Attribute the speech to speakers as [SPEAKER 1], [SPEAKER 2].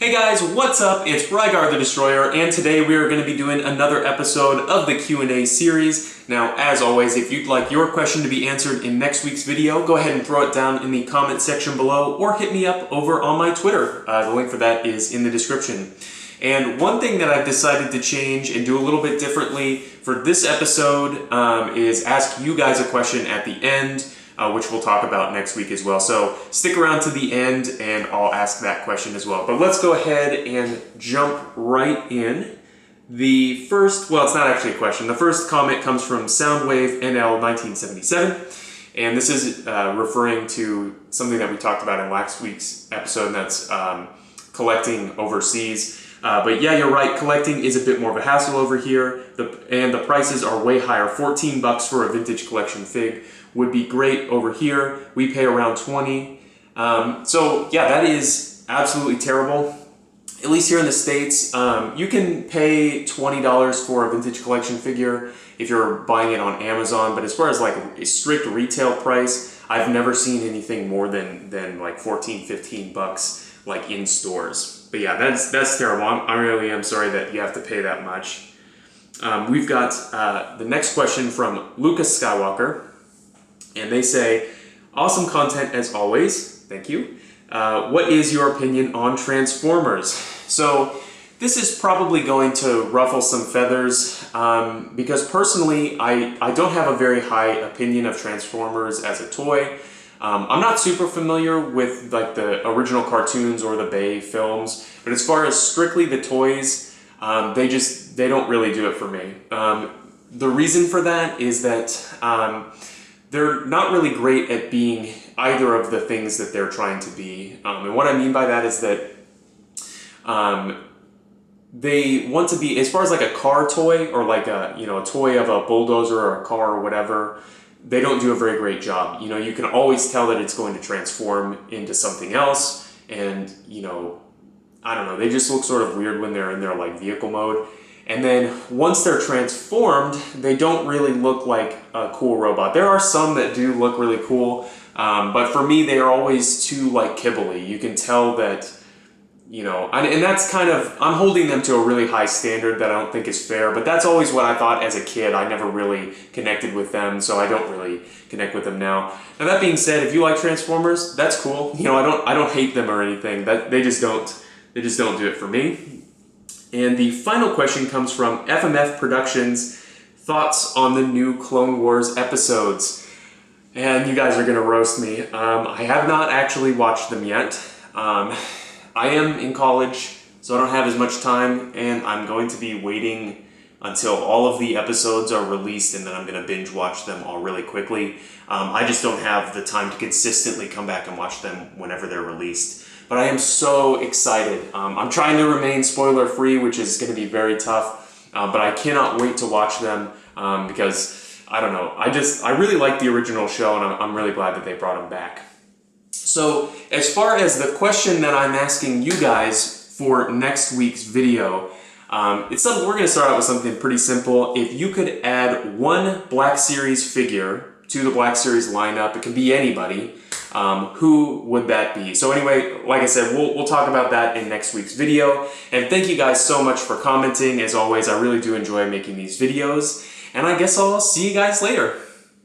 [SPEAKER 1] Hey guys, what's up? It's Rygar the Destroyer, and today we are going to be doing another episode of the Q&A series. Now, as always, if you'd like your question to be answered in next week's video, go ahead and throw it down in the comment section below, or hit me up over on my Twitter. The link for that is in the description. And one thing that I've decided to change and do a little bit differently for this episode is ask you guys a question at the end, which we'll talk about next week as well. So stick around to the end and I'll ask that question as well. But let's go ahead and jump right in. The first, well, it's not actually a question. The first comment comes from Soundwave NL 1977. And this is referring to something that we talked about in last week's episode, and that's collecting overseas. But yeah, you're right, collecting is a bit more of a hassle over here, and the prices are way higher. 14 bucks for a vintage collection fig would be great over here. We pay around 20. So yeah, that is absolutely terrible. At least here in the States, you can pay $20 for a vintage collection figure if you're buying it on Amazon, but as far as like a strict retail price, I've never seen anything more than like 14, 15 bucks like in stores. But yeah, that's terrible. I really am sorry that you have to pay that much. We've got the next question from Lucas Skywalker, and they say, awesome content as always, thank you. What is your opinion on Transformers? So this is probably going to ruffle some feathers because personally I don't have a very high opinion of Transformers as a toy. I'm not super familiar with like the original cartoons or the Bay films, but as far as strictly the toys, they don't really do it for me. The reason for that is that they're not really great at being either of the things that they're trying to be. And what I mean by that is that they want to be, as far as like a car toy or like a toy of a bulldozer or a car or whatever, they don't do a very great job. You know, you can always tell that it's going to transform into something else, and I don't know, they just look sort of weird when they're in their like vehicle mode. And then once they're transformed, they don't really look like a cool robot. There are some that do look really cool, but for me, they are always too like kibbly. You can tell that, and that's kind of, I'm holding them to a really high standard that I don't think is fair, but that's always what I thought as a kid. I never really connected with them, so I don't really connect with them now. Now that being said, if you like Transformers, that's cool. I don't hate them or anything. They just don't do it for me. And the final question comes from FMF Productions. Thoughts on the new Clone Wars episodes? And you guys are gonna roast me. I have not actually watched them yet. I am in college, so I don't have as much time, and I'm going to be waiting until all of the episodes are released, and then I'm gonna binge watch them all really quickly. I just don't have the time to consistently come back and watch them whenever they're released. But I am so excited. I'm trying to remain spoiler free, which is going to be very tough, but I cannot wait to watch them because, I don't know, I really like the original show, and I'm really glad that they brought them back. So as far as the question that I'm asking you guys for next week's video, we're going to start out with something pretty simple. If you could add one Black Series figure to the Black Series lineup, it can be anybody, who would that be? So anyway, like I said, we'll talk about that in next week's video. And thank you guys so much for commenting. As always, I really do enjoy making these videos. And I guess I'll see you guys later.